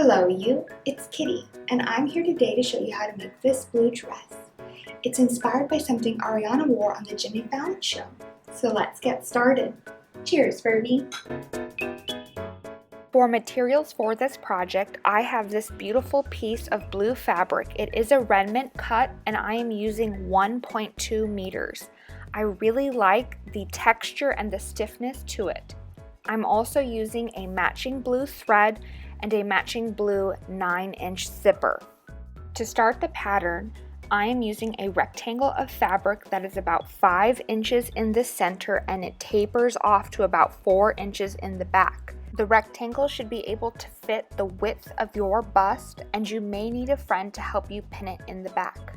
Hello you, it's Kitty, and I'm here today to show you how to make this blue dress. It's inspired by something Ariana wore on the Jimmy Fallon show. So let's get started. Cheers, Furby! For materials for this project, I have this beautiful piece of blue fabric. It is a remnant cut and I am using 1.2 meters. I really like the texture and the stiffness to it. I'm also using a matching blue thread and a matching blue 9-inch zipper. To start the pattern, I am using a rectangle of fabric that is about 5 inches in the center and it tapers off to about 4 inches in the back. The rectangle should be able to fit the width of your bust, and you may need a friend to help you pin it in the back.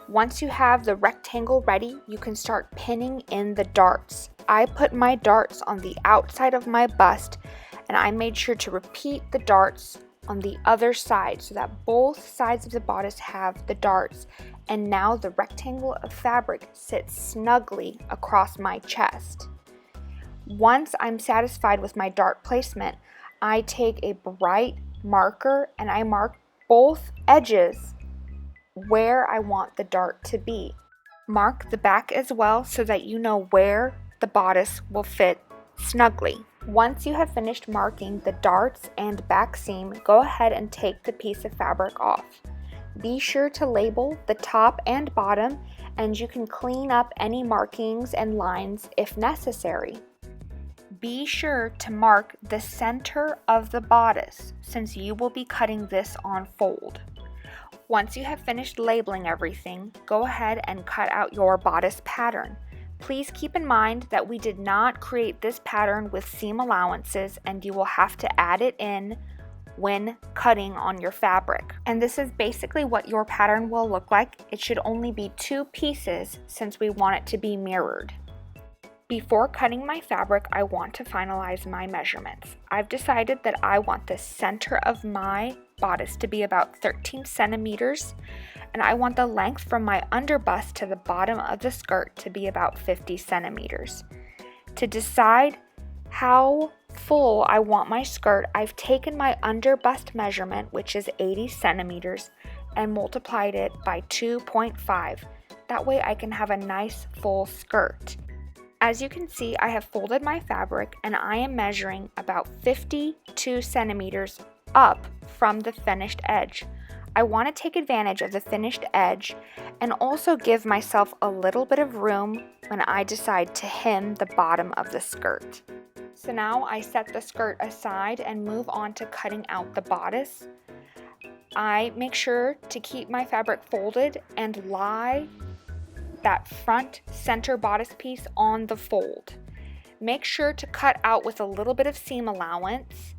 Once you have the rectangle ready, you can start pinning in the darts. I put my darts on the outside of my bust, and I made sure to repeat the darts on the other side so that both sides of the bodice have the darts, and now the rectangle of fabric sits snugly across my chest. Once I'm satisfied with my dart placement, I take a bright marker and I mark both edges where I want the dart to be. Mark the back as well so that you know where the bodice will fit snugly. Once you have finished marking the darts and back seam, go ahead and take the piece of fabric off. Be sure to label the top and bottom, and you can clean up any markings and lines if necessary. Be sure to mark the center of the bodice since you will be cutting this on fold. Once you have finished labeling everything, go ahead and cut out your bodice pattern. Please keep in mind that we did not create this pattern with seam allowances, and you will have to add it in when cutting on your fabric. And this is basically what your pattern will look like. It should only be 2 pieces since we want it to be mirrored. Before cutting my fabric, I want to finalize my measurements. I've decided that I want the center of my bodice to be about 13 centimeters, and I want the length from my underbust to the bottom of the skirt to be about 50 centimeters. To decide how full I want my skirt, I've taken my underbust measurement, which is 80 centimeters, and multiplied it by 2.5. That way I can have a nice full skirt. As you can see, I have folded my fabric and I am measuring about 52 centimeters up from the finished edge. I want to take advantage of the finished edge and also give myself a little bit of room when I decide to hem the bottom of the skirt. So now I set the skirt aside and move on to cutting out the bodice. I make sure to keep my fabric folded and lie that front center bodice piece on the fold. Make sure to cut out with a little bit of seam allowance,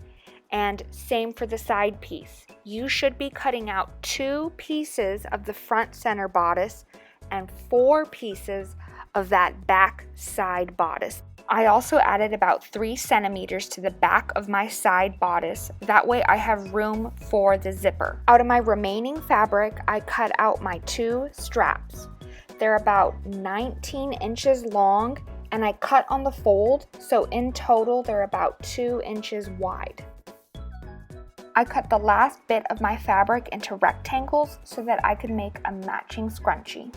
and same for the side piece. You should be cutting out 2 pieces of the front center bodice and 4 pieces of that back side bodice. I also added about 3 centimeters to the back of my side bodice. That way I have room for the zipper. Out of my remaining fabric, I cut out my 2 straps. They're about 19 inches long, and I cut on the fold, so in total they're about 2 inches wide. I cut the last bit of my fabric into rectangles so that I could make a matching scrunchie.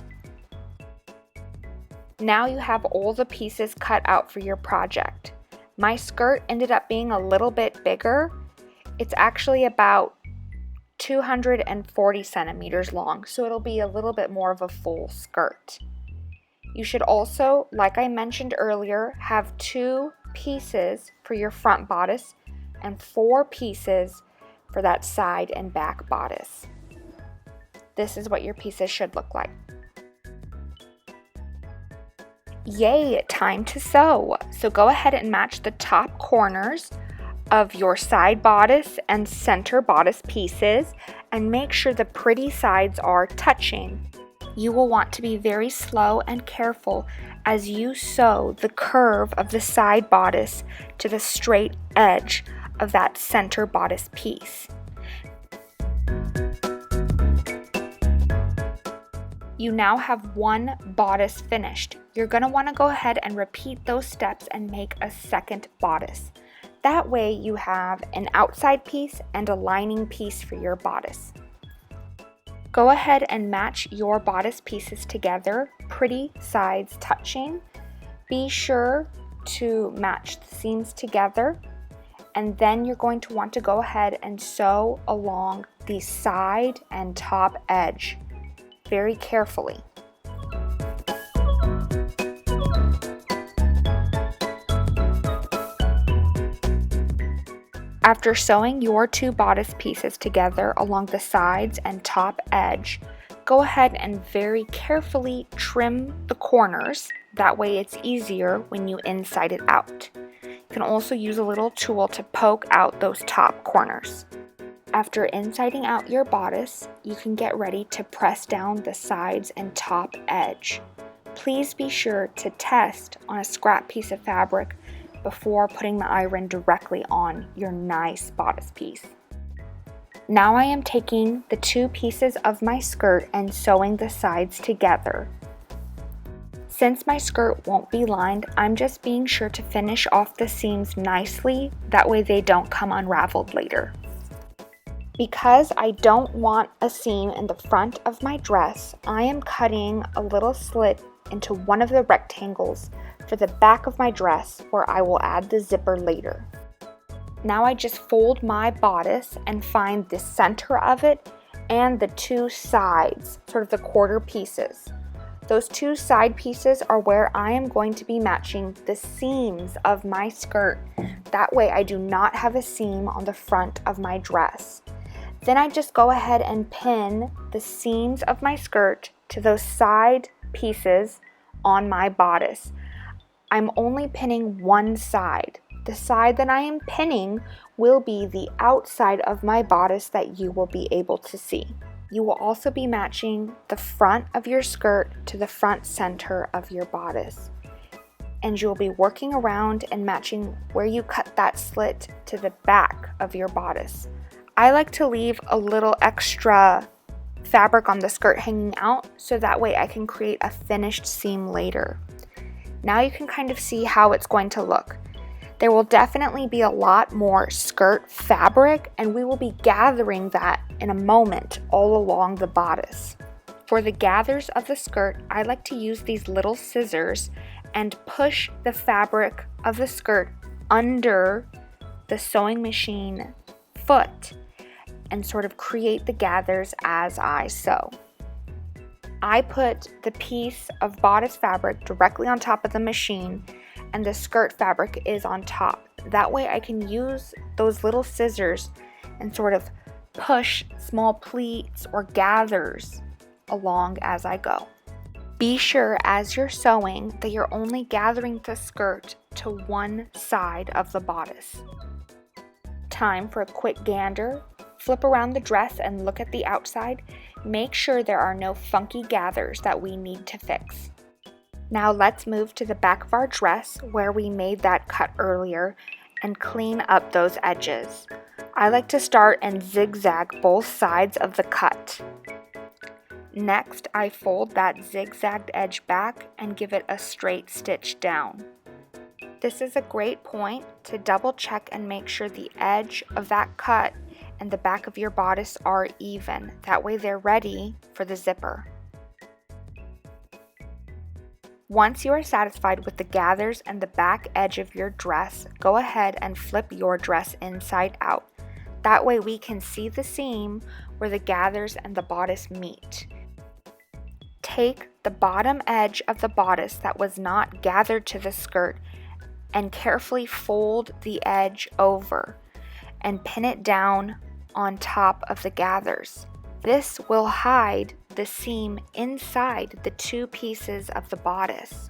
Now you have all the pieces cut out for your project. My skirt ended up being a little bit bigger. It's actually about 240 centimeters long, so it'll be a little bit more of a full skirt. You should also, like I mentioned earlier, have 2 pieces for your front bodice and 4 pieces for that side and back bodice. This is what your pieces should look like. Yay, time to sew! So go ahead and match the top corners of your side bodice and center bodice pieces and make sure the pretty sides are touching. You will want to be very slow and careful as you sew the curve of the side bodice to the straight edge of that center bodice piece. You now have 1 bodice finished. You're going to want to go ahead and repeat those steps and make a second bodice. That way you have an outside piece and a lining piece for your bodice. Go ahead and match your bodice pieces together, pretty sides touching. Be sure to match the seams together, and then you're going to want to go ahead and sew along the side and top edge very carefully. After sewing your two bodice pieces together along the sides and top edge, go ahead and very carefully trim the corners. That way it's easier when you inside it out. You can also use a little tool to poke out those top corners. After insiding out your bodice, you can get ready to press down the sides and top edge. Please be sure to test on a scrap piece of fabric before putting the iron directly on your nice bodice piece. Now I am taking the two pieces of my skirt and sewing the sides together. Since my skirt won't be lined, I'm just being sure to finish off the seams nicely, that way they don't come unraveled later. Because I don't want a seam in the front of my dress, I am cutting a little slit into one of the rectangles for the back of my dress where I will add the zipper later. Now I just fold my bodice and find the center of it and the two sides, sort of the quarter pieces. Those two side pieces are where I am going to be matching the seams of my skirt. That way I do not have a seam on the front of my dress. Then I just go ahead and pin the seams of my skirt to those side pieces on my bodice. I'm only pinning one side. The side that I am pinning will be the outside of my bodice that you will be able to see. You will also be matching the front of your skirt to the front center of your bodice. And you'll be working around and matching where you cut that slit to the back of your bodice. I like to leave a little extra fabric on the skirt hanging out so that way I can create a finished seam later. Now you can kind of see how it's going to look. There will definitely be a lot more skirt fabric, and we will be gathering that in a moment all along the bodice. For the gathers of the skirt, I like to use these little scissors and push the fabric of the skirt under the sewing machine foot and sort of create the gathers as I sew. I put the piece of bodice fabric directly on top of the machine and the skirt fabric is on top. That way I can use those little scissors and sort of push small pleats or gathers along as I go. Be sure as you're sewing that you're only gathering the skirt to one side of the bodice. Time for a quick gander. Flip around the dress and look at the outside. Make sure there are no funky gathers that we need to fix. Now let's move to the back of our dress where we made that cut earlier and clean up those edges. I like to start and zigzag both sides of the cut. Next, I fold that zigzagged edge back and give it a straight stitch down. This is a great point to double check and make sure the edge of that cut and the back of your bodice are even. That way they're ready for the zipper. Once you are satisfied with the gathers and the back edge of your dress, go ahead and flip your dress inside out. That way we can see the seam where the gathers and the bodice meet. Take the bottom edge of the bodice that was not gathered to the skirt and carefully fold the edge over and pin it down on top of the gathers. This will hide the seam inside the two pieces of the bodice.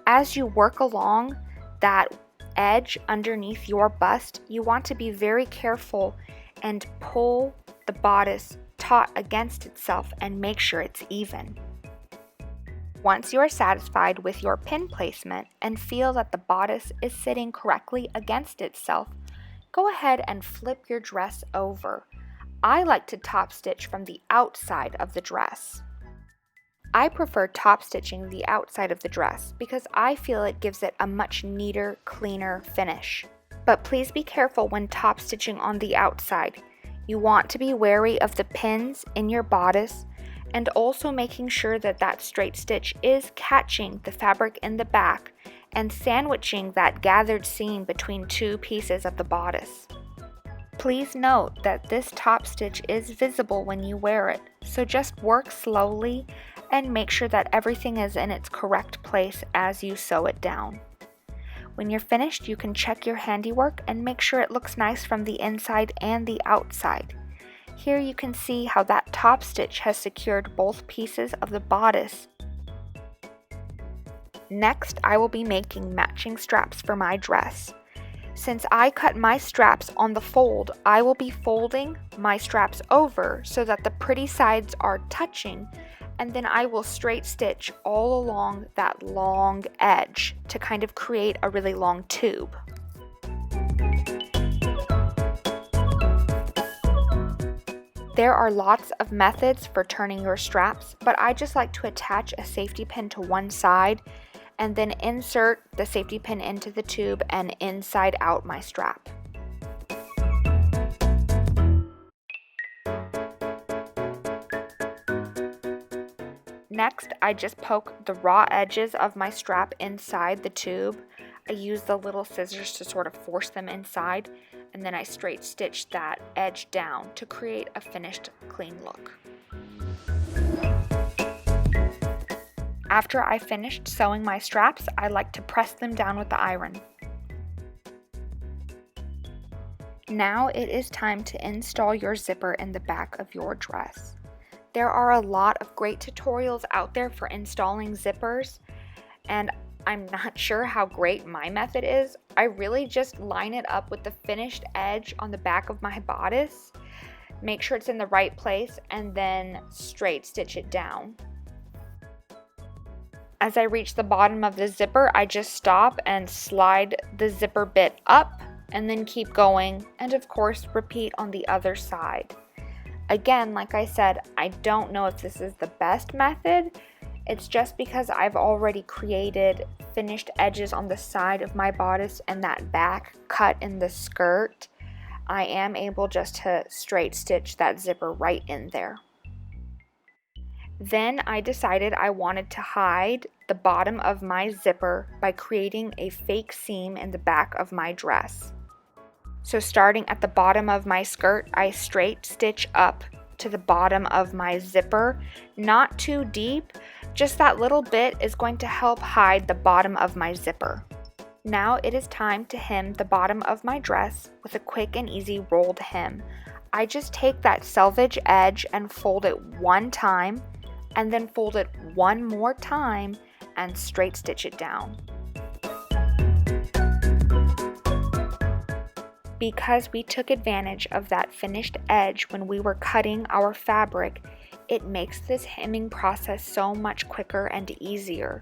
As you work along that edge underneath your bust, you want to be very careful and pull the bodice taut against itself and make sure it's even. Once you are satisfied with your pin placement and feel that the bodice is sitting correctly against itself, go ahead and flip your dress over. I like to top stitch from the outside of the dress. I prefer top stitching the outside of the dress because I feel it gives it a much neater, cleaner finish. But please be careful when top stitching on the outside. You want to be wary of the pins in your bodice and also making sure that that straight stitch is catching the fabric in the back and sandwiching that gathered seam between two pieces of the bodice. Please note that this top stitch is visible when you wear it, so just work slowly and make sure that everything is in its correct place as you sew it down. When you're finished, you can check your handiwork and make sure it looks nice from the inside and the outside. Here you can see how that top stitch has secured both pieces of the bodice. Next, I will be making matching straps for my dress. Since I cut my straps on the fold, I will be folding my straps over so that the pretty sides are touching, and then I will straight stitch all along that long edge to kind of create a really long tube. There are lots of methods for turning your straps, but I just like to attach a safety pin to one side and then insert the safety pin into the tube and inside out my strap. Next, I just poke the raw edges of my strap inside the tube. I use the little scissors to sort of force them inside, and then I straight stitch that edge down to create a finished clean look. After I finished sewing my straps, I like to press them down with the iron. Now it is time to install your zipper in the back of your dress. There are a lot of great tutorials out there for installing zippers, and I'm not sure how great my method is. I really just line it up with the finished edge on the back of my bodice, make sure it's in the right place, and then straight stitch it down. As I reach the bottom of the zipper, I just stop and slide the zipper bit up and then keep going, and of course repeat on the other side. Again, like I said, I don't know if this is the best method. It's just because I've already created finished edges on the side of my bodice and that back cut in the skirt. I am able just to straight stitch that zipper right in there. Then I decided I wanted to hide the bottom of my zipper by creating a fake seam in the back of my dress. So starting at the bottom of my skirt, I straight stitch up to the bottom of my zipper, not too deep, just that little bit is going to help hide the bottom of my zipper. Now it is time to hem the bottom of my dress with a quick and easy rolled hem. I just take that selvage edge and fold it one time, and then fold it one more time and straight stitch it down. Because we took advantage of that finished edge when we were cutting our fabric, it makes this hemming process so much quicker and easier.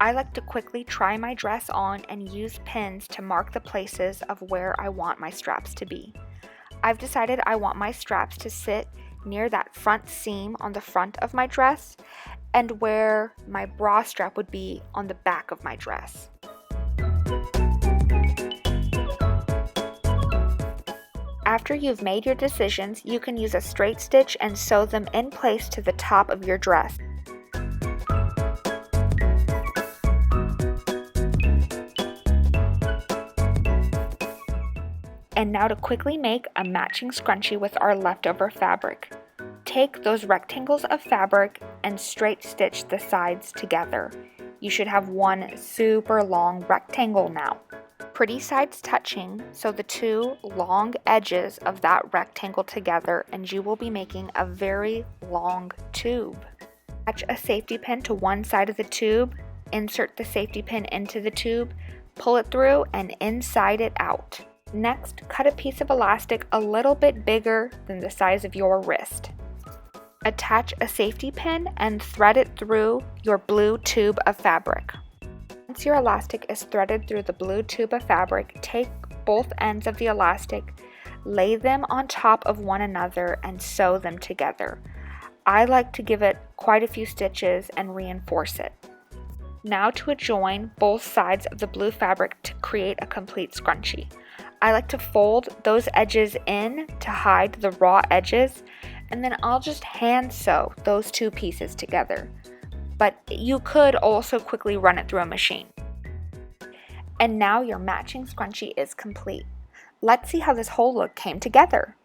I like to quickly try my dress on and use pins to mark the places of where I want my straps to be. I've decided I want my straps to sit near that front seam on the front of my dress and where my bra strap would be on the back of my dress. After you've made your decisions, you can use a straight stitch and sew them in place to the top of your dress. And now to quickly make a matching scrunchie with our leftover fabric. Take those rectangles of fabric and straight stitch the sides together. You should have one super long rectangle now. Pretty sides touching, so the two long edges of that rectangle together, and you will be making a very long tube. Attach a safety pin to one side of the tube, insert the safety pin into the tube, pull it through, and inside it out. Next, cut a piece of elastic a little bit bigger than the size of your wrist. Attach a safety pin and thread it through your blue tube of fabric. Once your elastic is threaded through the blue tube of fabric, take both ends of the elastic, lay them on top of one another, and sew them together. I like to give it quite a few stitches and reinforce it. Now to adjoin both sides of the blue fabric to create a complete scrunchie. I like to fold those edges in to hide the raw edges, and then I'll just hand sew those two pieces together. But you could also quickly run it through a machine. And now your matching scrunchie is complete. Let's see how this whole look came together.